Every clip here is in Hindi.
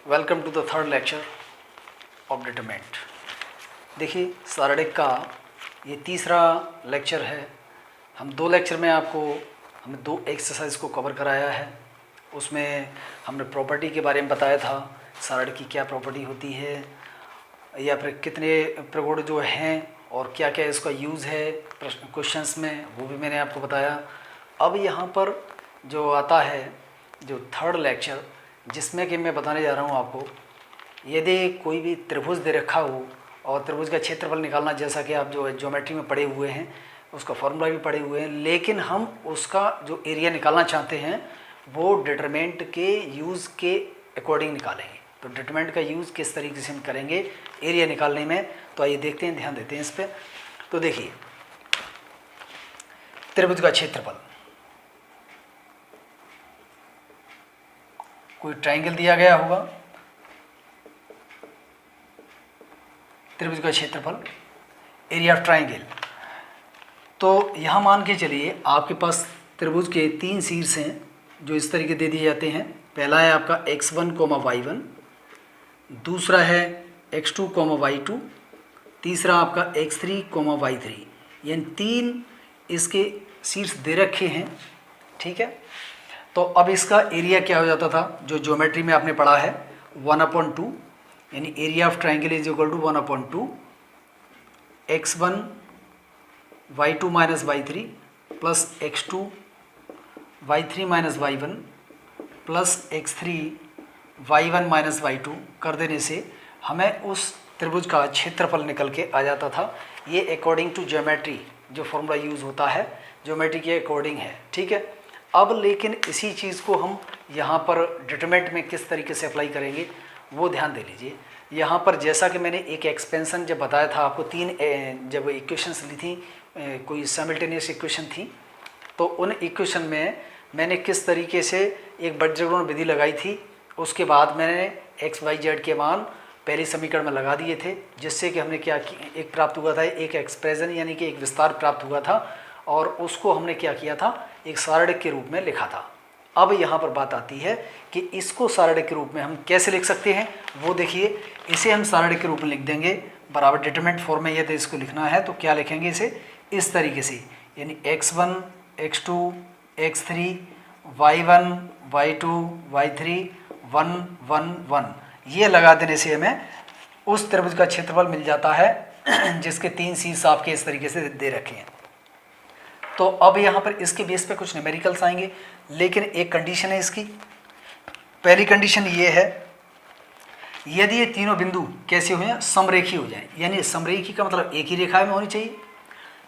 Welcome to the third lecture of determinant. देखिए सारडिक का ये तीसरा लेक्चर है। हम दो लेक्चर में हमने दो एक्सरसाइज को कवर कराया है। उसमें हमने प्रॉपर्टी के बारे में बताया था, सारडिक की क्या प्रॉपर्टी होती है या फिर कितने प्रगुण जो हैं और क्या क्या इसका यूज़ है क्वेश्चंस में, वो भी मैंने आपको बताया। अब यहाँ पर जो आता है जो थर्ड लेक्चर, जिसमें कि मैं बताने जा रहा हूँ आपको, यदि कोई भी त्रिभुज दे रखा हो और त्रिभुज का क्षेत्रफल निकालना, जैसा कि आप जो ज्योमेट्री में पढ़े हुए हैं, उसका फॉर्मूला भी पढ़े हुए हैं, लेकिन हम उसका जो एरिया निकालना चाहते हैं वो डिटरमिनेंट के यूज़ के अकॉर्डिंग निकालेंगे। तो डिटरमिनेंट का यूज़ किस तरीके से हम करेंगे एरिया निकालने में, तो आइए देखते हैं, ध्यान देते हैं इस पर। तो देखिए त्रिभुज का क्षेत्रफल, कोई ट्राइंगल दिया गया होगा, त्रिभुज का क्षेत्रफल, एरिया ऑफ ट्राइंगल। तो यहाँ मान के चलिए आपके पास त्रिभुज के तीन शीर्ष हैं जो इस तरीके दे दिए जाते हैं। पहला है आपका x1, y1, दूसरा है x2, y2, तीसरा आपका x3, y3। यानी तीन इसके शीर्ष दे रखे हैं, ठीक है। तो अब इसका एरिया क्या हो जाता था, जो ज्योमेट्री में आपने पढ़ा है, 1/2, यानी area of triangle is equal to 1/2 x1 y2 minus y3 plus x2 y3 minus y1 plus x3 y1 minus y2 कर देने से हमें उस त्रिभुज का क्षेत्रफल निकल के आ जाता था। ये अकॉर्डिंग टू ज्योमेट्री जो फॉर्मूला यूज़ होता है, ज्योमेट्री के अकॉर्डिंग है, ठीक है। अब लेकिन इसी चीज़ को हम यहाँ पर डिटरमिनेंट में किस तरीके से अप्लाई करेंगे वो ध्यान दे लीजिए। यहाँ पर जैसा कि मैंने एक एक्सपेंशन जब बताया था आपको, तीन जब इक्वेशंस ली थी, कोई साइमल्टेनियस इक्वेशन थी, तो उन इक्वेशन में मैंने किस तरीके से एक बीजगणित विधि लगाई थी। उसके बाद मैंने एक्स वाई जेड के मान पहले समीकरण में लगा दिए थे, जिससे कि हमने क्या एक प्राप्त हुआ था, एक एक्सप्रेशन यानी कि एक विस्तार प्राप्त हुआ था, और उसको हमने क्या किया था, एक सारडिक के रूप में लिखा था। अब यहाँ पर बात आती है कि इसको सारडिक के रूप में हम कैसे लिख सकते हैं, वो देखिए। इसे हम सारडिक के रूप में लिख देंगे बराबर डिटरमिनेंट फॉर्म में। यदि इसको लिखना है तो क्या लिखेंगे, इसे इस तरीके से, यानी x1 x2 x3 y1 y2 y3 1 1 1, ये लगा देने से हमें उस त्रिभुज का क्षेत्रफल मिल जाता है जिसके तीन शीर्ष आपके इस तरीके से दे रखे हैं। तो अब यहाँ पर इसके बेस पे कुछ न्यूमेरिकल्स आएंगे, लेकिन एक कंडीशन है इसकी। पहली कंडीशन ये है, यदि ये तीनों बिंदु कैसे हो जाए, समरेखी हो जाए। यानी समरेखी का मतलब एक ही रेखा में होनी चाहिए।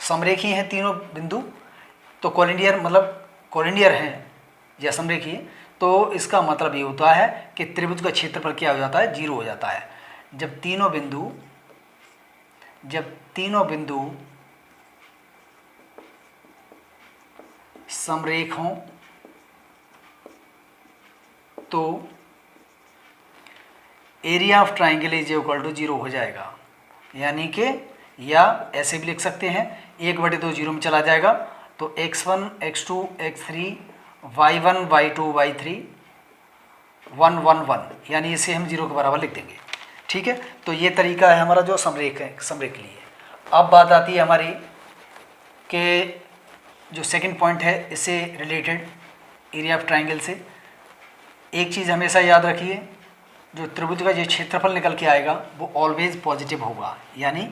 समरेखी हैं तीनों बिंदु, तो कोलिनियर मतलब कोलिनियर हैं या समरेखी है, तो इसका मतलब ये होता है कि त्रिभुज का क्षेत्रफल क्या हो जाता है, 0 हो जाता है। जब तीनों बिंदु समरेख हों तो area of triangle is equal to 0 हो जाएगा। यानी कि, या ऐसे भी लिख सकते हैं, 1/2 0 में चला जाएगा, तो x1 x2 x3 y1 y2 y3 1 1 1, यानी इसे हम 0 के बराबर लिख देंगे, ठीक है। तो ये तरीका है हमारा जो समरेख के लिए। अब बात आती है हमारी कि जो सेकंड पॉइंट है, इससे रिलेटेड एरिया ऑफ ट्राइंगल से एक चीज़ हमेशा याद रखिए, जो त्रिभुज का जो क्षेत्रफल निकल के आएगा वो ऑलवेज पॉजिटिव होगा, यानी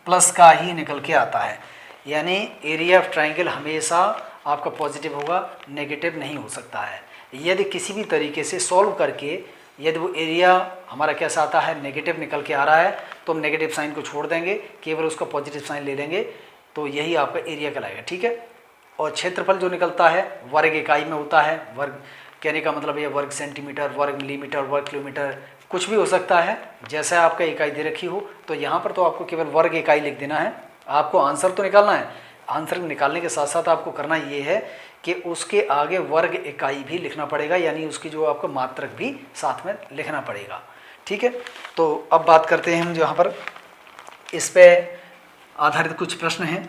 प्लस का ही निकल के आता है। यानी एरिया ऑफ ट्राइंगल हमेशा आपका पॉजिटिव होगा, नेगेटिव नहीं हो सकता है। यदि किसी भी तरीके से सॉल्व करके यदि वो एरिया हमारा कैसा आता है, नेगेटिव निकल के आ रहा है, तो हम नेगेटिव साइन को छोड़ देंगे, केवल उसका पॉजिटिव साइन ले लेंगे, तो यही आपका एरिया कहलाएगा, ठीक है। और क्षेत्रफल जो निकलता है वर्ग इकाई में होता है। वर्ग कहने का मतलब ये वर्ग सेंटीमीटर, वर्ग मिलीमीटर, वर्ग किलोमीटर, कुछ भी हो सकता है, जैसा आपका इकाई दे रखी हो। तो यहाँ पर तो आपको केवल वर्ग इकाई लिख देना है, आपको आंसर तो निकालना है। आंसर निकालने के साथ साथ आपको करना ये है कि उसके आगे वर्ग इकाई भी लिखना पड़ेगा, यानी उसकी जो आपको मात्रक भी साथ में लिखना पड़ेगा, ठीक है। तो अब बात करते हैं हम, जो यहाँ पर इस पे आधारित कुछ प्रश्न हैं।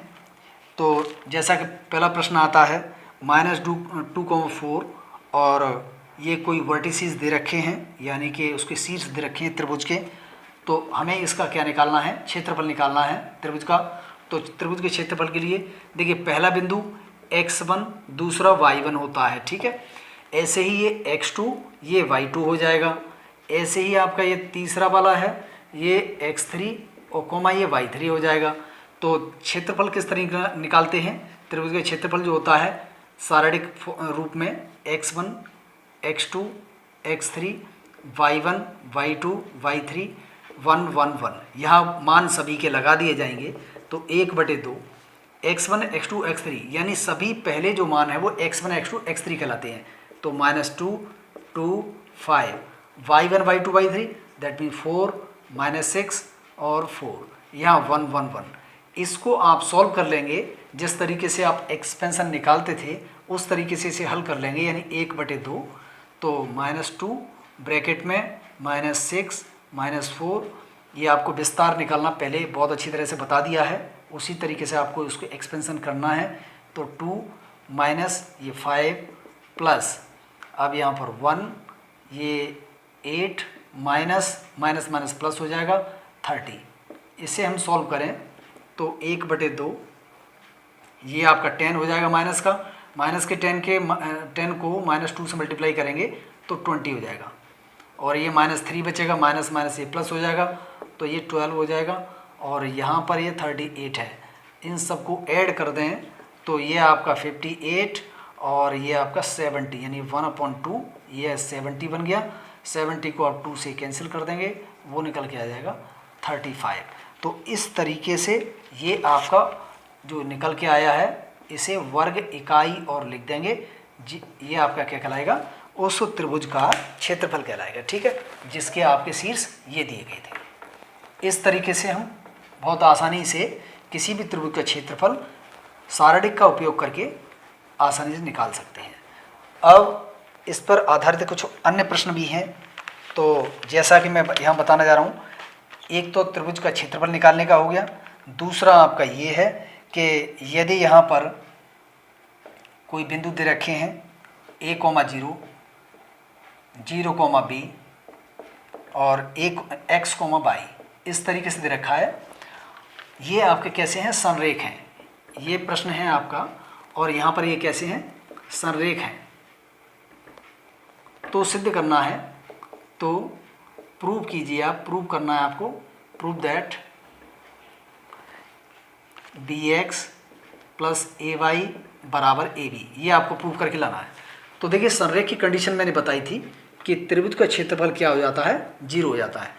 तो जैसा कि पहला प्रश्न आता है, -2, 2,4 और ये कोई वर्टिसेस दे रखे हैं, यानी कि उसके शीर्ष दे रखे हैं त्रिभुज के। तो हमें इसका क्या निकालना है, क्षेत्रफल निकालना है त्रिभुज का। तो त्रिभुज के क्षेत्रफल के लिए देखिए पहला बिंदु x1, दूसरा y1 होता है, ठीक है। ऐसे ही ये x2, ये y2 हो जाएगा। ऐसे ही आपका ये तीसरा वाला है, ये x3 और कोमा ये y3 हो जाएगा। तो क्षेत्रफल किस तरीके निकालते हैं, त्रिभुज का क्षेत्रफल जो होता है शारीरिक रूप में x1, x2, x3, y1, y2, y3, 1, 1, 1, यहाँ मान सभी के लगा दिए जाएंगे। तो 1/2 x1, x2, x3, यानी सभी पहले जो मान है वो x1, x2, x3 कहलाते हैं। तो -2, 2, 5, y1, y2, y3 that mean 4, -6 और 4, यहाँ 1, 1, 1। इसको आप सॉल्व कर लेंगे, जिस तरीके से आप एक्सपेंशन निकालते थे उस तरीके से इसे हल कर लेंगे, यानी 1/2। तो -2 ब्रैकेट में -6 -4, ये आपको विस्तार निकालना पहले बहुत अच्छी तरह से बता दिया है, उसी तरीके से आपको उसको एक्सपेंशन करना है। तो 2 माइनस ये 5 प्लस अब यहाँ पर 1, ये 8 माइनस प्लस हो जाएगा 30। इसे हम सॉल्व करें तो 1/2, ये आपका 10 हो जाएगा माइनस का, माइनस के 10 को -2 से मल्टीप्लाई करेंगे तो 20 हो जाएगा। और ये -3 बचेगा, माइनस ये प्लस हो जाएगा, तो ये 12 हो जाएगा। और यहाँ पर ये 38 है, इन सबको ऐड कर दें तो ये आपका 58 और ये आपका 70, यानी 1/2, ये 70 बन गया। 70 को आप 2 से कैंसिल कर देंगे, वो निकल के आ जाएगा 35। तो इस तरीके से ये आपका जो निकल के आया है इसे वर्ग इकाई और लिख देंगे जी, ये आपका क्या कहलाएगा, उस त्रिभुज का क्षेत्रफल कहलाएगा, ठीक है, जिसके आपके शीर्ष ये दिए गए थे। इस तरीके से हम बहुत आसानी से किसी भी त्रिभुज का क्षेत्रफल सारणिक का उपयोग करके आसानी से निकाल सकते हैं। अब इस पर आधारित कुछ अन्य प्रश्न भी हैं, तो जैसा कि मैं यहाँ बताना जा रहा हूँ, एक तो त्रिभुज का क्षेत्रफल निकालने का हो गया, दूसरा आपका ये है कि यदि यहाँ पर कोई बिंदु दे रखे हैं a, 0, 0, b और x, y, इस तरीके से दे रखा है, ये आपके कैसे हैं, संरेख हैं। ये प्रश्न है आपका, और यहाँ पर ये कैसे हैं, संरेख हैं। तो सिद्ध करना है, तो प्रूव कीजिए आप, प्रूव करना है आपको, prove that bx + ay = ab, ये आपको प्रूव करके लाना है। तो देखिए संरेख की कंडीशन मैंने बताई थी कि त्रिभुज का क्षेत्रफल क्या हो जाता है, 0 हो जाता है,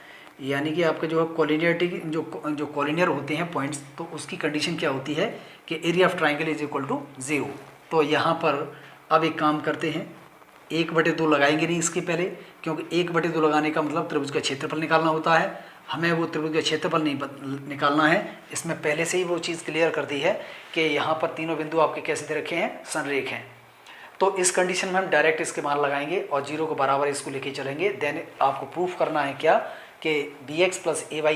यानी कि आपका जो है कोलिनियरिटी, जो कोलिनियर होते हैं पॉइंट्स, तो उसकी कंडीशन क्या होती है कि एरिया ऑफ ट्राइंगल = 0। तो यहाँ पर अब एक काम करते हैं, 1/2 लगाएंगे नहीं इसके पहले, क्योंकि 1/2 लगाने का मतलब त्रिभुज का क्षेत्रफल निकालना होता है। हमें वो त्रिभुज का क्षेत्रफल नहीं निकालना है, इसमें पहले से ही वो चीज़ क्लियर कर दी है कि यहाँ पर तीनों बिंदु आपके कैसे दे रखे हैं, संरेख हैं। तो इस कंडीशन में हम डायरेक्ट इसके मान लगाएंगे और 0 के बराबर इसको लेके चलेंगे। देन आपको प्रूफ करना है क्या कि bx + ay =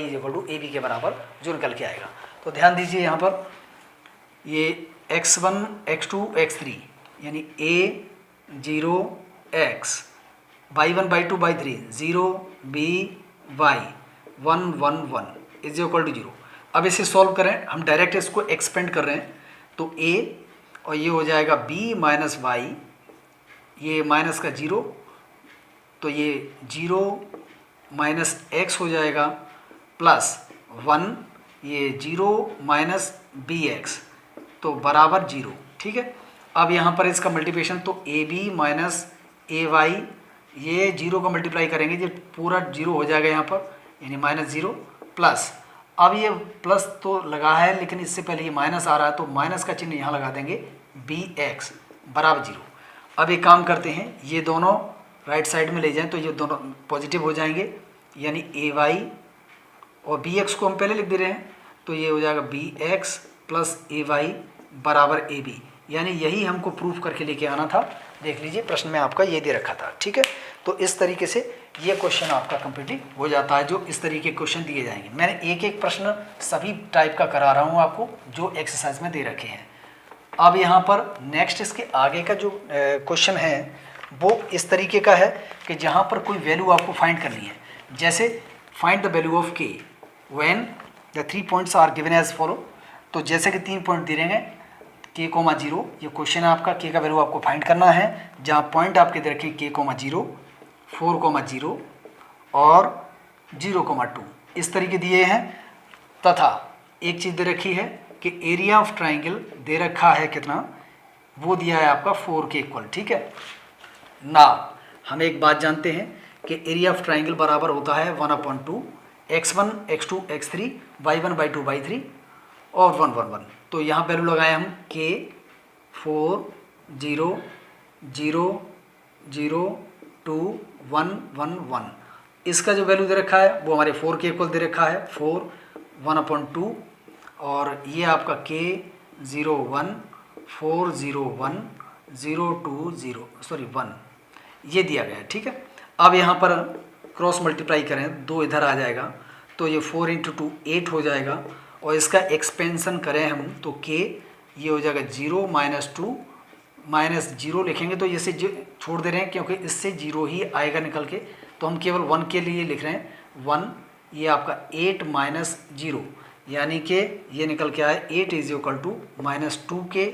ab के बराबर, जो निकल के आएगा। तो ध्यान दीजिए यहाँ पर ये x1, x2, x3 यानी a 0 x, y1, y2, y3 0 b y 1, 1, 1 = 0। अब इसे सॉल्व करें, हम डायरेक्ट इसको एक्सपेंड कर रहे हैं, तो a और ये हो जाएगा b - y, ये माइनस का 0, तो ये 0 - x हो जाएगा, प्लस 1, ये 0 - bx, तो बराबर 0, ठीक है। अब यहाँ पर इसका मल्टीप्लिकेशन, तो ab - ay, ये 0 का मल्टीप्लाई करेंगे, ये पूरा 0 हो जाएगा यहाँ पर, यानी -0 प्लस, अब ये प्लस तो लगा है लेकिन इससे पहले ये माइनस आ रहा है, तो माइनस का चिन्ह यहाँ लगा देंगे, bx = 0। अब एक काम करते हैं, ये दोनों राइट साइड में ले जाएं तो ये दोनों पॉजिटिव हो जाएंगे, यानी ay और bx को हम पहले लिख दे रहे हैं, तो ये हो जाएगा bx + ay = ab, यानी यही हमको प्रूफ करके लेके आना था। देख लीजिए प्रश्न में आपका ये दे रखा था, ठीक है। तो इस तरीके से ये क्वेश्चन आपका कंप्लीट हो जाता है, जो इस तरीके के क्वेश्चन दिए जाएंगे। मैंने एक एक प्रश्न सभी टाइप का करा रहा हूँ आपको, जो एक्सरसाइज में दे रखे हैं। अब यहाँ पर नेक्स्ट इसके आगे का जो क्वेश्चन है वो इस तरीके का है कि जहाँ पर कोई वैल्यू आपको फाइंड करनी है, जैसे find the value of k when the 3 points are given as follow. तो जैसे कि 3 पॉइंट दे रहे हैं के कोमा 0, ये क्वेश्चन है आपका, के का वैल्यू आपको फाइंड करना है, जहाँ पॉइंट आपके दे रखे के कोमा 0, 4,0 और 0,2 इस तरीके दिए हैं। तथा एक चीज़ दे रखी है कि एरिया ऑफ ट्राइंगल दे रखा है कितना, वो दिया है आपका 4 के इक्वल। ठीक है ना, हम एक बात जानते हैं कि एरिया ऑफ ट्राइंगल बराबर होता है 1/2 x1 x2 x3 y1/2 y3 और 1 1 1। तो यहाँ वैल्यू लगाए हम के 4 0 0 0 2 1 1 1। इसका जो वैल्यू दे रखा है वो हमारे 4 के इक्वल दे रखा है, 4 1/2, और ये आपका के 0 1 4 0 1 0 2 0 सॉरी 1 ये दिया गया है। ठीक है, अब यहाँ पर क्रॉस मल्टीप्लाई करें, 2 इधर आ जाएगा, तो ये 4 × 2 8 हो जाएगा, और इसका एक्सपेंशन करें हम तो के ये हो जाएगा 0 -2 -0 लिखेंगे, तो इसे छोड़ दे रहे हैं क्योंकि इससे 0 ही आएगा निकल के, तो हम केवल 1 के लिए लिख रहे हैं 1। ये आपका 8 - 0 यानी कि ये निकल के आए 8 = -2 के,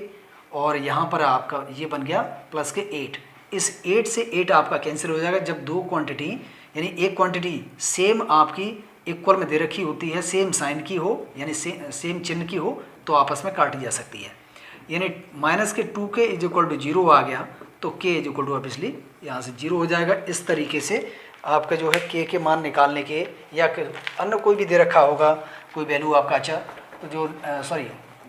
और यहाँ पर आपका ये बन गया प्लस के 8। इस 8 से 8 आपका कैंसिल हो जाएगा जब दो क्वांटिटी यानी एक क्वांटिटी सेम आपकी इक्वल में दे रखी होती है, सेम साइन की हो यानी सेम चिन्ह की हो, तो आपस में काटी जा सकती है। यानी -2 के = 0 आ गया, तो के = ऑब्वियसली यहाँ से 0 हो जाएगा। इस तरीके से आपका जो है के मान निकालने के, या अन्य कोई भी दे रखा होगा कोई वैल्यू आपका, अच्छा तो जो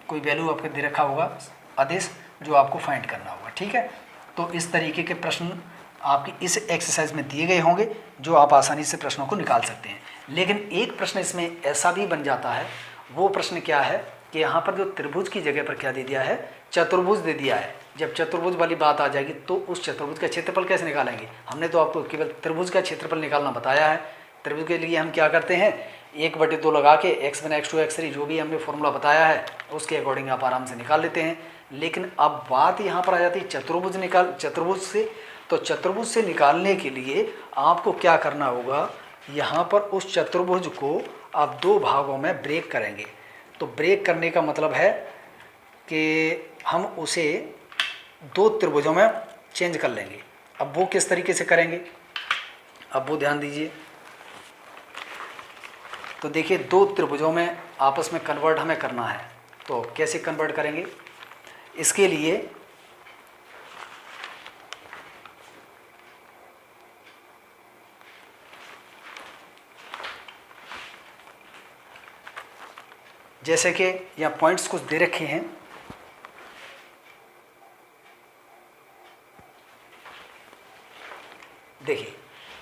कोई वैल्यू आपके दे रखा होगा आदेश जो आपको फाइंड करना होगा। ठीक है, तो इस तरीके के प्रश्न आपकी इस एक्सरसाइज में दिए गए होंगे, जो आप आसानी से प्रश्नों को निकाल सकते हैं। लेकिन एक प्रश्न इसमें ऐसा भी बन जाता है, वो प्रश्न क्या है कि यहाँ पर जो त्रिभुज की जगह पर क्या दे दिया है, चतुर्भुज दे दिया है। जब चतुर्भुज वाली बात आ जाएगी तो उस चतुर्भुज का क्षेत्रफल कैसे निकालेंगे? हमने तो आपको केवल त्रिभुज का क्षेत्रफल निकालना बताया है। त्रिभुज के लिए हम क्या करते हैं, 1/2 लगा के x1 x2 x3 जो भी हमने फॉर्मूला बताया है उसके अकॉर्डिंग आप आराम से निकाल लेते हैं। लेकिन अब बात यहाँ पर आ जाती है चतुर्भुज से। तो चतुर्भुज से निकालने के लिए आपको क्या करना होगा, यहाँ पर उस चतुर्भुज को आप 2 भागों में ब्रेक करेंगे। तो ब्रेक करने का मतलब है कि हम उसे 2 त्रिभुजों में चेंज कर लेंगे। अब वो किस तरीके से करेंगे, अब वो ध्यान दीजिए। तो देखिए 2 त्रिभुजों में आपस में कन्वर्ट हमें करना है, तो कैसे कन्वर्ट करेंगे, इसके लिए जैसे कि यहाँ पॉइंट्स कुछ दे रखे हैं, देखिए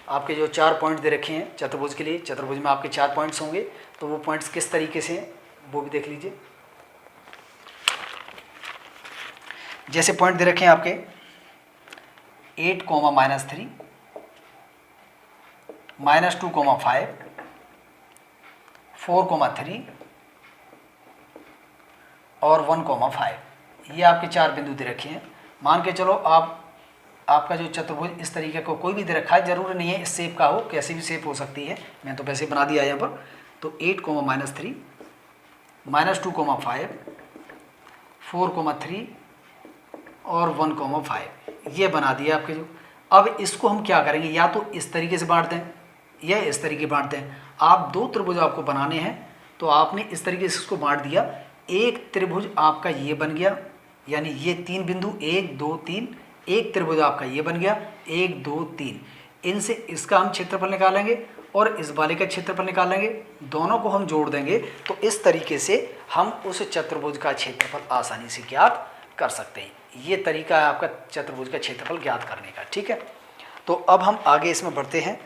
आपके जो 4 पॉइंट दे रखे हैं चतुर्भुज के लिए, चतुर्भुज में आपके 4 पॉइंट्स होंगे, तो वो पॉइंट्स किस तरीके से हैं वो भी देख लीजिए। जैसे पॉइंट दे रखे हैं आपके 8, -3 -2, 5 4, 3 और 1, 5, ये आपके 4 बिंदु दे रखे हैं। मान के चलो आपका जो चतुर्भुज इस तरीके को कोई भी दे रखा है, जरूरी नहीं है इस शेप का हो, कैसी भी शेप हो सकती है, मैं तो वैसे बना दिया यहाँ पर। तो 8, -3 -2, 5 4, 3 और 1, 5 ये बना दिया आपके जो। अब इसको हम क्या करेंगे, या तो इस तरीके से बांट दें या इस तरीके बांट दें। आप 2 त्रिभुज आपको बनाने हैं, तो आपने इस तरीके से इसको बांट दिया। एक त्रिभुज आपका ये बन गया, यानी ये 3 बिंदु 1 2 3, एक त्रिभुज आपका ये बन गया 1 2 3। इनसे इसका हम क्षेत्रफल निकालेंगे और इस वाले का क्षेत्रफल निकालेंगे, दोनों को हम जोड़ देंगे। तो इस तरीके से हम उस चतुर्भुज का क्षेत्रफल आसानी से ज्ञात कर सकते हैं। ये तरीका है आपका चतुर्भुज का क्षेत्रफल ज्ञात करने का। ठीक है, तो अब हम आगे इसमें बढ़ते हैं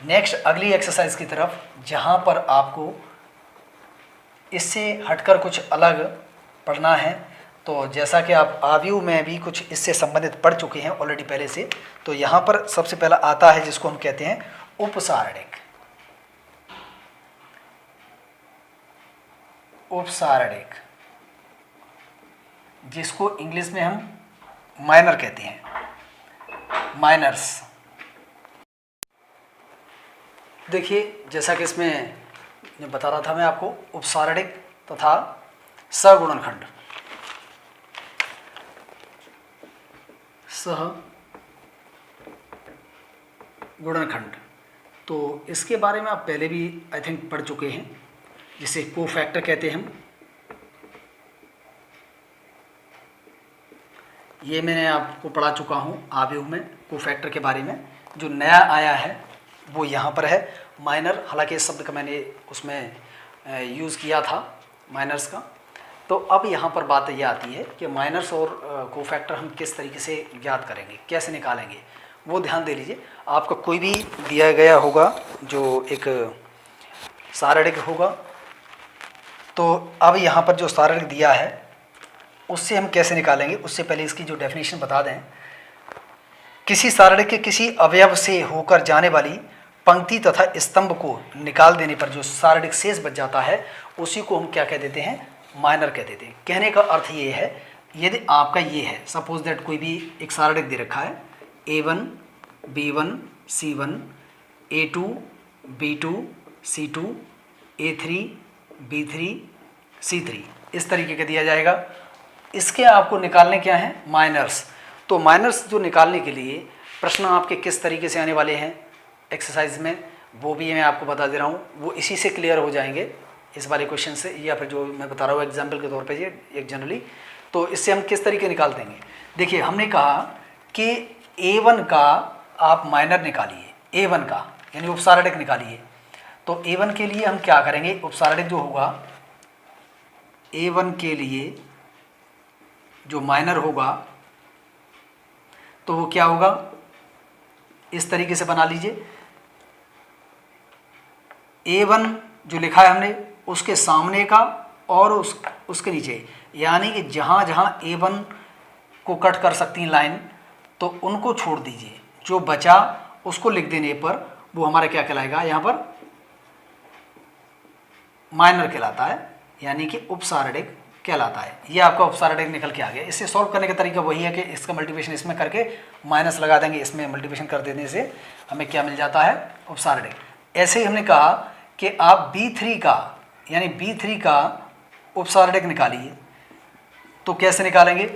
नेक्स्ट अगली एक्सरसाइज की तरफ, जहाँ पर आपको इससे हटकर कुछ अलग पढ़ना है। तो जैसा कि आप आव्यूह में भी कुछ इससे संबंधित पढ़ चुके हैं ऑलरेडी पहले से, तो यहाँ पर सबसे पहला आता है जिसको हम कहते हैं उपसारणिक। उपसारणिक जिसको इंग्लिश में हम माइनर कहते हैं। माइनर्स। देखिए जैसा कि इसमें बता रहा था मैं आपको, उपसारणिक तथा सगुणनखंड। गुणनखंड, तो इसके बारे में आप पहले भी आई थिंक पढ़ चुके हैं, जिसे कोफैक्टर कहते हैं हम। ये मैंने आपको पढ़ा चुका हूँ आव्यूह में कोफैक्टर के बारे में। जो नया आया है वो यहाँ पर है माइनर, हालांकि इस शब्द का मैंने उसमें यूज़ किया था माइनर्स का। तो अब यहाँ पर बात ये आती है कि माइनर्स और कोफैक्टर हम किस तरीके से ज्ञात करेंगे, कैसे निकालेंगे, वो ध्यान दे लीजिए। आपका कोई भी दिया गया होगा जो एक सारणिक होगा, तो अब यहाँ पर जो सारणिक दिया है उससे हम कैसे निकालेंगे, उससे पहले इसकी जो डेफिनेशन बता दें। किसी सारणिक के किसी अवयव से होकर जाने वाली पंक्ति तथा स्तंभ को निकाल देने पर जो सारणिक शेष बच जाता है उसी को हम क्या कह देते हैं, माइनर कह देते हैं। कहने का अर्थ ये है, यदि आपका ये है सपोज दैट कोई भी एक सारणिक दे रखा है A1 B1 C1 A2 B2 C2 A3 B3 C3, इस तरीके का दिया जाएगा। इसके आपको निकालने क्या है, माइनर्स। तो माइनर्स जो निकालने के लिए प्रश्न आपके किस तरीके से आने वाले हैं एक्सरसाइज में, वो भी मैं आपको बता दे रहा हूँ। वो इसी से क्लियर हो जाएंगे, इस वाले क्वेश्चन से, या फिर जो मैं बता रहा हूँ एग्जाम्पल के तौर पे ये एक जनरली। तो इससे हम किस तरीके निकाल देंगे। देखिए हमने कहा कि A1 का आप माइनर निकालिए, A1 का यानी उपसारणिक निकालिए। तो A1 के लिए हम क्या करेंगे, उपसारणिक जो होगा A1 के लिए जो माइनर होगा तो वो क्या होगा, इस तरीके से बना लीजिए। A1 जो लिखा है हमने उसके सामने का और उसके नीचे, यानी कि जहाँ जहाँ A1 को कट कर सकती हैं लाइन, तो उनको छोड़ दीजिए। जो बचा उसको लिख देने पर वो हमारा क्या कहलाएगा, यहाँ पर माइनर कहलाता है, यानी कि उपसारणिक कहलाता है। ये आपका उपसारणिक निकल के आ गया। इससे सॉल्व करने का तरीका वही है कि इसका मल्टीप्लिकेशन इसमें करके माइनस लगा देंगे, इसमें मल्टीप्लिकेशन कर देने से हमें क्या मिल जाता है, उपसारणिक। ऐसे ही हमने कहा कि आप B3 का यानी B3 का उपसारणिक निकालिए। तो कैसे निकालेंगे,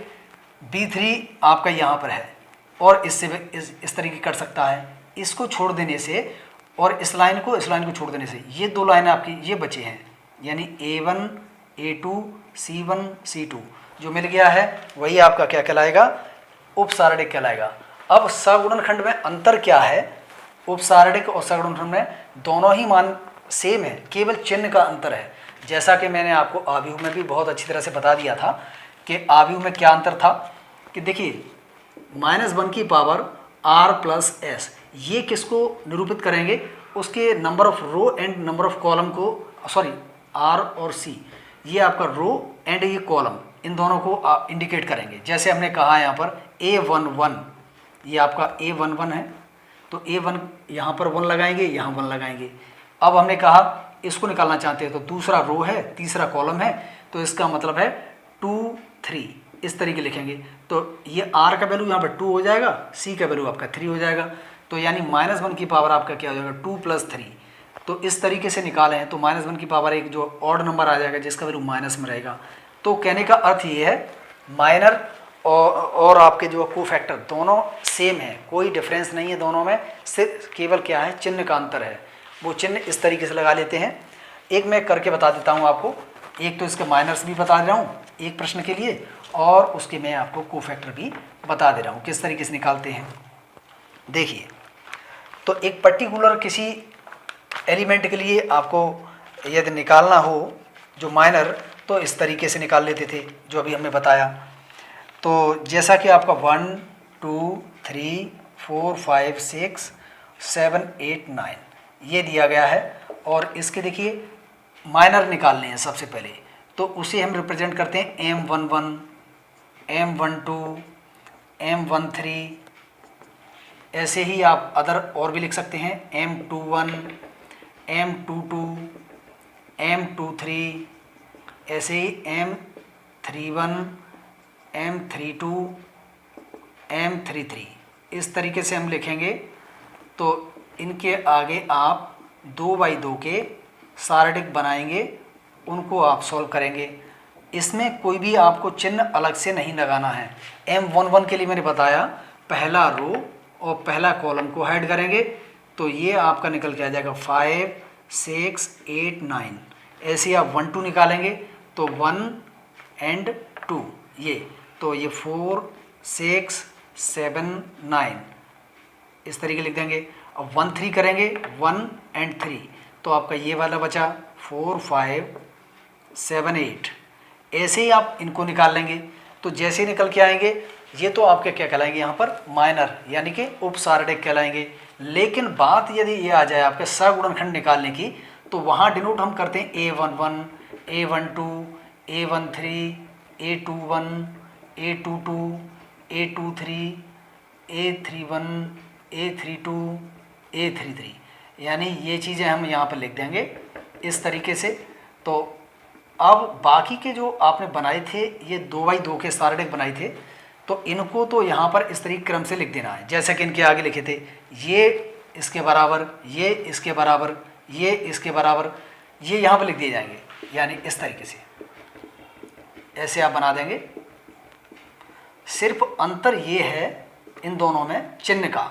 B3 आपका यहाँ पर है और इससे इस तरीके कर सकता है, इसको छोड़ देने से और इस लाइन को छोड़ देने से ये दो लाइन आपकी ये बचे हैं, यानी A1 A2 C1 C2 जो मिल गया है वही आपका क्या कहलाएगा, उपसारणिक कहलाएगा। अब सगुणनखंड में अंतर क्या है, उपसारणिक और सगुणनखंड में दोनों ही मान सेम है, केवल चिन्ह का अंतर है। जैसा कि मैंने आपको आव्यूह में भी बहुत अच्छी तरह से बता दिया था कि आव्यूह में क्या अंतर था, कि देखिए -1 की पावर R प्लस S, ये किसको निरूपित करेंगे, उसके number of row and number of column को, सॉरी R और C, ये आपका रो एंड ये कॉलम, इन दोनों को इंडिकेट करेंगे। जैसे हमने कहा यहाँ पर A11, ये आपका A11 है, तो A1 यहाँ पर 1 लगाएंगे, यहाँ 1 लगाएंगे। अब हमने कहा इसको निकालना चाहते हैं तो दूसरा रो है, तीसरा कॉलम है, तो इसका मतलब है 2 3, इस तरीके लिखेंगे। तो ये R का वैल्यू यहाँ पर 2 हो जाएगा, C का वैल्यू आपका 3 हो जाएगा। तो यानी -1 की पावर आपका क्या हो जाएगा, 2 + 3। तो इस तरीके से निकाले हैं तो -1 की पावर एक जो ऑड नंबर आ जाएगा जिसका वैल्यू माइनस में रहेगा। तो कहने का अर्थ ये है माइनर और आपके जो कोफैक्टर दोनों सेम है, कोई डिफरेंस नहीं है दोनों में, सिर्फ केवल क्या है, चिन्ह का अंतर है। वो चिन्ह इस तरीके से लगा लेते हैं। एक मैं करके बता देता हूँ आपको, एक तो इसके माइनर्स भी बता दे रहा हूँ एक प्रश्न के लिए, और उसके मैं आपको कोफैक्टर भी बता दे रहा हूँ किस तरीके से निकालते हैं। देखिए, तो एक पर्टिकुलर किसी एलिमेंट के लिए आपको यदि निकालना हो जो माइनर, तो इस तरीके से निकाल लेते थे जो अभी हमने बताया। तो जैसा कि आपका 1 2 3 4 5 6 7 8 9 ये दिया गया है, और इसके देखिए माइनर निकालने हैं सबसे पहले, तो उसे हम रिप्रेजेंट करते हैं M11 M12 M13। ऐसे ही आप अदर और भी लिख सकते हैं, M21 M22 M23, ऐसे ही M31 M32 M33, इस तरीके से हम लिखेंगे। तो इनके आगे आप 2/2 के सारडिक बनाएंगे, उनको आप सॉल्व करेंगे। इसमें कोई भी आपको चिन्ह अलग से नहीं लगाना है। M11 के लिए मैंने बताया पहला रो और पहला कॉलम को हाइड करेंगे, तो ये आपका निकल के आ जाएगा 5 6 8 9। ऐसे ही आप 1 2 निकालेंगे तो 1 and 2 ये, तो ये 4 6 7 9 इस तरीके लिख देंगे। अब 1 3 करेंगे 1 and 3, तो आपका ये वाला बचा 4 5 7 8। ऐसे ही आप इनको निकाल लेंगे। तो जैसे ही निकल के आएंगे ये तो आपके क्या कहलाएंगे यहाँ पर माइनर यानी कि उपसारडिक कहलाएंगे। लेकिन बात यदि ये आ जाए आपके सगुणनखंड निकालने की, तो वहाँ डिनोट हम करते हैं A11 A12 A13 A21 A22 A23 A31 A32 A33, यानी ये चीज़ें हम यहाँ पर लिख देंगे इस तरीके से। तो अब बाकी के जो आपने बनाए थे ये 2/2 के सारडिक बनाए थे, तो इनको तो यहाँ पर इस तरीके क्रम से लिख देना है जैसे कि इनके आगे लिखे थे। ये इसके बराबर, ये इसके बराबर, ये इसके बराबर, ये यहाँ पर लिख दिए जाएंगे, यानी इस तरीके से ऐसे आप बना देंगे। सिर्फ अंतर ये है इन दोनों में चिन्ह का।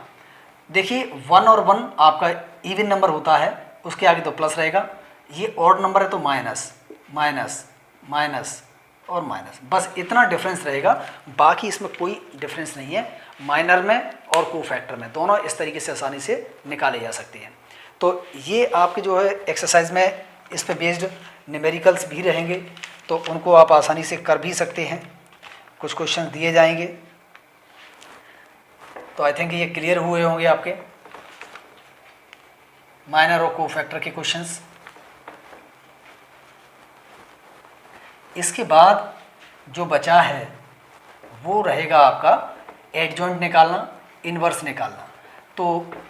देखिए 1 और 1 आपका इवन नंबर होता है, उसके आगे तो प्लस रहेगा। ये ऑड नंबर है तो माइनस माइनस माइनस और माइनस, बस इतना डिफरेंस रहेगा। बाकी इसमें कोई डिफरेंस नहीं है माइनर में और कोफैक्टर में, दोनों इस तरीके से आसानी से निकाले जा सकते हैं। तो ये आपके जो है एक्सरसाइज में इस पे बेस्ड न्यूमेरिकल्स भी रहेंगे, तो उनको आप आसानी से कर भी सकते हैं। कुछ क्वेश्चन दिए जाएंगे, तो आई थिंक ये क्लियर हुए होंगे आपके माइनर और कोफैक्टर के क्वेश्चंस। इसके बाद जो बचा है वो रहेगा आपका एडजॉइंट निकालना, इन्वर्स निकालना। तो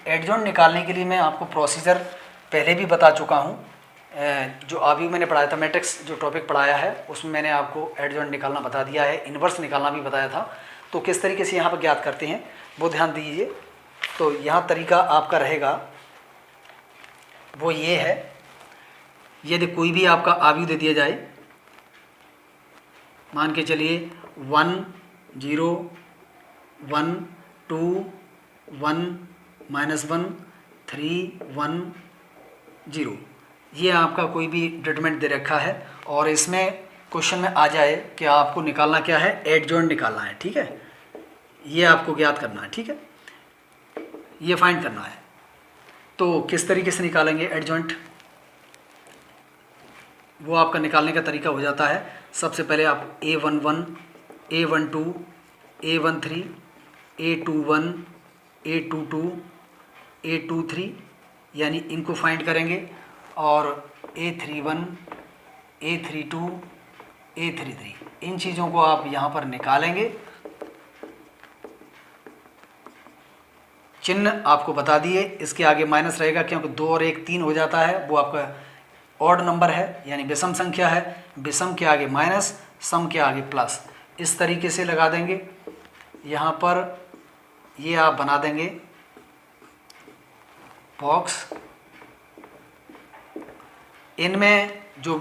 एडजॉइंट निकालने के लिए मैं आपको प्रोसीजर पहले भी बता चुका हूँ। जो अभी मैंने पढ़ाया था मैट्रिक्स जो टॉपिक पढ़ाया है उसमें मैंने आपको एडजॉइंट निकालना बता दिया है, इन्वर्स निकालना भी बताया था। तो किस तरीके से यहाँ पर ज्ञात करते हैं वो ध्यान दीजिए। तो यहाँ तरीका आपका रहेगा वो ये है, यदि कोई भी आपका आव्यूह दे दिया जाए, मान के चलिए 1 0 1 2 1 -1 3 1 0, ये आपका कोई भी डिटरमिनेंट दे रखा है और इसमें क्वेश्चन में आ जाए कि आपको निकालना क्या है, एडजॉइंट निकालना है। ठीक है, ये आपको ज्ञात करना है। ठीक है, ये फाइंड करना है। तो किस तरीके से निकालेंगे एडजॉइंट, वो आपका निकालने का तरीका हो जाता है। सबसे पहले आप A11 A12 A13 A21 A22 A23 यानी इनको फाइंड करेंगे, और A31 A32 A33 इन चीज़ों को आप यहाँ पर निकालेंगे। चिन्ह आपको बता दिए, इसके आगे माइनस रहेगा क्योंकि 2 और 1 3 हो जाता है, वो आपका ऑड नंबर है यानी विषम संख्या है। विषम के आगे माइनस, सम के आगे प्लस, इस तरीके से लगा देंगे। यहाँ पर ये आप बना देंगे बॉक्स। इनमें जो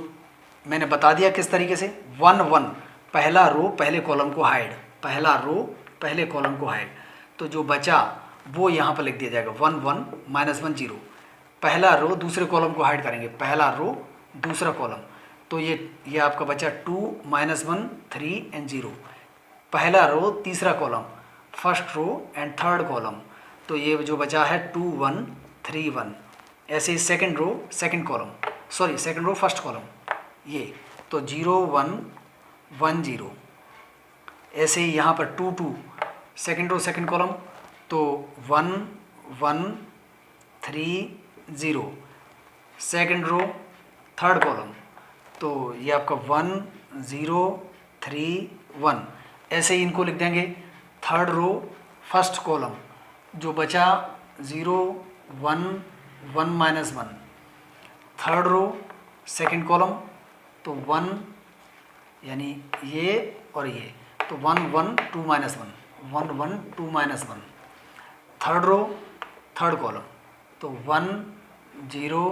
मैंने बता दिया किस तरीके से 1 1 पहला रो पहले कॉलम को हाइड, पहला रो पहले कॉलम को हाइड, तो जो बचा वो यहाँ पर लिख दिया जाएगा 1 1 -1 0। पहला रो दूसरे कॉलम को हाइड करेंगे, पहला रो दूसरा कॉलम, तो ये आपका बचा 2 -1 3 and 0। पहला रो तीसरा column, first row and third column, तो ये जो बचा है 2 1 3 1। ऐसे ही second row second column, sorry second row first column, ये तो 0 1 1 0। ऐसे ही यहाँ पर 2 2 सेकंड रो सेकंड कॉलम, तो 1 1 3 0। सेकंड रो थर्ड कॉलम, तो ये आपका 1 0 3 1। ऐसे ही इनको लिख देंगे। थर्ड रो फर्स्ट कॉलम, जो बचा 0 1 1 -1। थर्ड रो सेकंड कॉलम, तो 1 यानी ये और ये, तो 1 1 2 -1 1 1 2 -1। थर्ड रो थर्ड कॉलम, तो 1 0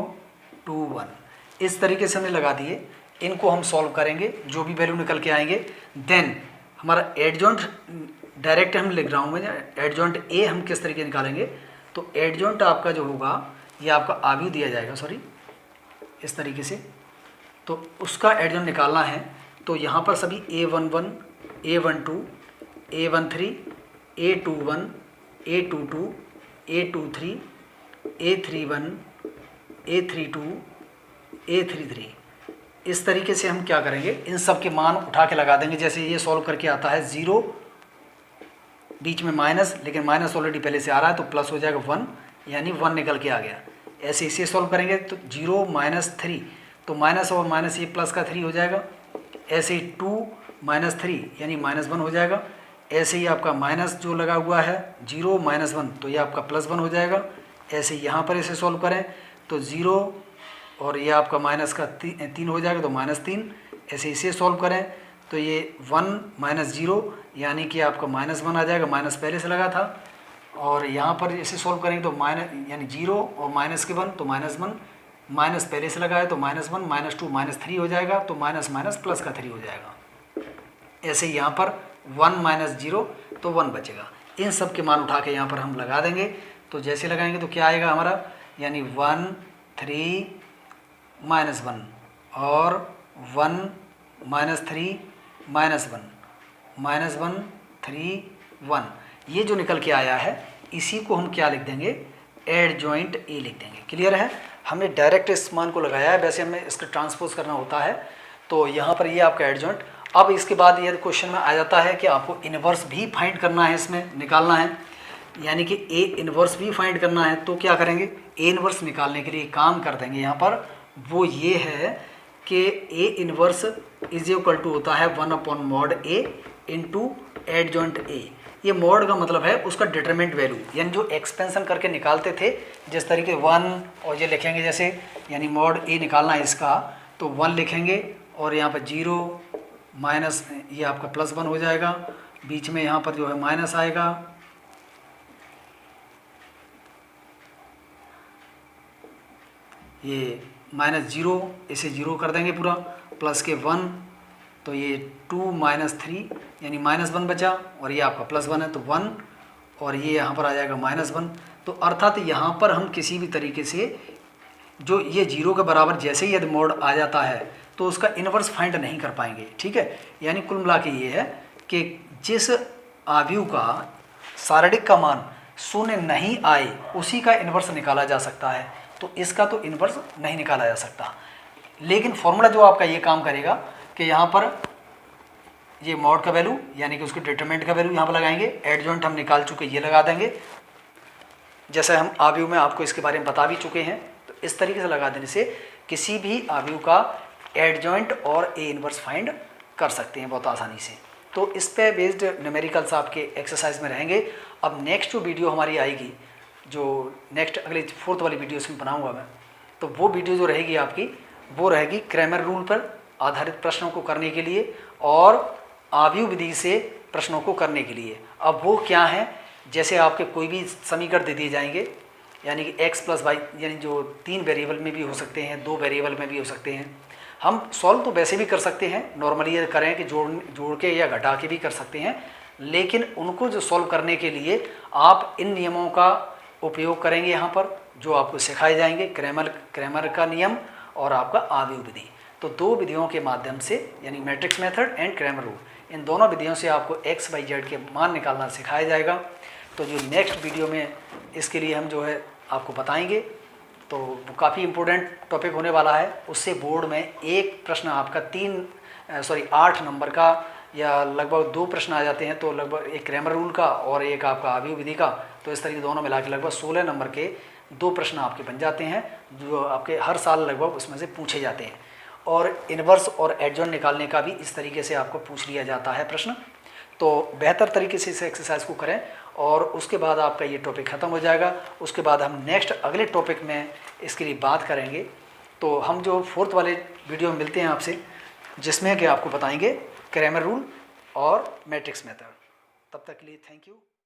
2 1 इस तरीके से हमने लगा दिए। इनको हम सॉल्व करेंगे, जो भी वैल्यू निकल के आएंगे, देन हमारा एडजॉइंट डायरेक्ट हम लिख रहा हूँ मैं, एडजॉइंट ए हम किस तरीके निकालेंगे। तो एडजॉइंट आपका जो होगा ये आपका आव्यूह दिया जाएगा, सॉरी इस तरीके से, तो उसका एडजॉइंट निकालना है। तो यहाँ पर सभी A11 A12 A13 A21 A22 A23 A31 A32 A33 इस तरीके से हम क्या करेंगे, इन सब के मान उठा के लगा देंगे। जैसे ये सॉल्व करके आता है 0, बीच में माइनस, लेकिन माइनस ऑलरेडी पहले से आ रहा है तो प्लस हो जाएगा 1, यानी 1 निकल के आ गया। ऐसे इसे सॉल्व करेंगे तो 0 - 3, तो माइनस और माइनस ये प्लस का 3 हो जाएगा। ऐसे ही 2 - 3 यानी -1 हो जाएगा। ऐसे ही आपका माइनस जो लगा हुआ है 0 - 1 तो ये आपका +1 हो जाएगा। ऐसे ही यहाँ पर इसे सॉल्व करें तो 0 और ये आपका माइनस का 3 हो जाएगा, तो -3। ऐसे इसे सॉल्व करें तो ये 1 - 0 यानी कि आपका -1 आ जाएगा, माइनस पहले से लगा था। और यहाँ पर इसे सॉल्व करेंगे तो माइनस यानी 0 और माइनस के 1 तो -1, माइनस पहले से लगा है तो -1 -2 -3 हो जाएगा, तो माइनस माइनस प्लस का 3 हो जाएगा। ऐसे ही यहाँ पर 1 - 0 तो 1 बचेगा। इन सब के मान उठा के यहाँ पर हम लगा देंगे। तो जैसे लगाएंगे तो क्या आएगा हमारा, यानी 1 3 -1 और 1 - 3 -1 -1 3 1 ये जो निकल के आया है इसी को हम क्या लिख देंगे, एडजॉइंट ए लिख देंगे। क्लियर है, हमने डायरेक्ट इस मान को लगाया है, वैसे हमें इसका ट्रांसपोज करना होता है। तो यहाँ पर ये आपका एडजॉइंट। अब इसके बाद ये क्वेश्चन में आ जाता है कि आपको इन्वर्स भी फाइंड करना है, इसमें निकालना है, यानी कि ए इन्वर्स भी फाइंड करना है। तो क्या करेंगे, ए इन्वर्स निकालने के लिए काम कर देंगे यहाँ पर, वो ये है कि A inverse is equal to होता है 1/mod A into adjoint A. ये मॉड का मतलब है उसका डिटरमिनेंट वैल्यू, यानी जो एक्सपेंशन करके निकालते थे जिस तरीके 1 और ये लिखेंगे जैसे, यानी मॉड ए निकालना है इसका तो 1 लिखेंगे और यहाँ पर 0 माइनस ये आपका +1 हो जाएगा, बीच में यहाँ पर जो है माइनस आएगा, ये -0 इसे 0 कर देंगे पूरा, प्लस के 1 तो ये 2 - 3 यानी -1 बचा, और ये आपका +1 है तो 1 और ये यहाँ पर आ जाएगा -1। तो अर्थात यहाँ पर हम किसी भी तरीके से जो ये 0 के बराबर जैसे ही यदि मोड आ जाता है तो उसका इन्वर्स फाइंड नहीं कर पाएंगे। ठीक है, यानी कुल मिला के ये है कि जिस आव्यूह का सारणिक का मान 0 नहीं आए उसी का इन्वर्स निकाला जा सकता है, तो इसका तो इन्वर्स नहीं निकाला जा सकता। लेकिन फॉर्मूला जो आपका ये काम करेगा कि यहाँ पर ये मॉड का वैल्यू यानी कि उसके डिटरमिनेंट का वैल्यू यहाँ पर लगाएंगे, एडजॉइंट हम निकाल चुके ये लगा देंगे, जैसे हम आव्यूह में आपको इसके बारे में बता भी चुके हैं। तो इस तरीके से लगा देने से किसी भी आव्यूह का एडजॉइंट और ए इन्वर्स फाइंड कर सकते हैं बहुत आसानी से। तो इस पे बेस्ड न्यूमेरिकल्स आपके एक्सरसाइज में रहेंगे। अब नेक्स्ट जो वीडियो हमारी आएगी, जो नेक्स्ट अगले 4th वाली वीडियो में बनाऊँगा मैं, तो वो वीडियो जो रहेगी आपकी वो रहेगी क्रैमर रूल पर आधारित प्रश्नों को करने के लिए और आव्यूह विधि से प्रश्नों को करने के लिए। अब वो क्या है, जैसे आपके कोई भी समीकरण दे दिए जाएंगे, यानी कि x + y यानी जो 3 वेरिएबल में भी हो सकते हैं, 2 वेरिएबल में भी हो सकते हैं। हम सॉल्व तो वैसे भी कर सकते हैं, नॉर्मली ये करें कि जोड़ के या घटा के भी कर सकते हैं, लेकिन उनको जो सॉल्व करने के लिए आप इन नियमों का उपयोग करेंगे यहाँ पर, जो आपको सिखाए जाएंगे, क्रैमर का नियम और आपका आव्यूह विधि। तो 2 विधियों के माध्यम से, यानी matrix method and Cramer rule, इन दोनों विधियों से आपको x, y, z के मान निकालना सिखाया जाएगा। तो जो नेक्स्ट वीडियो में इसके लिए हम जो है आपको बताएंगे, तो वो काफ़ी इम्पोर्टेंट टॉपिक होने वाला है। उससे बोर्ड में एक प्रश्न आपका 8 नंबर का या लगभग 2 प्रश्न आ जाते हैं, तो लगभग एक क्रैमर रूल का और एक आपका आव्यूह विधि का, तो इस तरीके दोनों मिला के लगभग 16 नंबर के 2 प्रश्न आपके बन जाते हैं, जो आपके हर साल लगभग उसमें से पूछे जाते हैं। और इन्वर्स और एडजॉइंट निकालने का भी इस तरीके से आपको पूछ लिया जाता है प्रश्न। तो बेहतर तरीके से इस एक्सरसाइज को करें और उसके बाद आपका ये टॉपिक ख़त्म हो जाएगा। उसके बाद हम नेक्स्ट अगले टॉपिक में इसके लिए बात करेंगे। तो हम जो 4th वाले वीडियो में मिलते हैं आपसे, जिसमें कि आपको बताएंगे क्रैमर रूल और मैट्रिक्स मेथड। तब तक के लिए थैंक यू।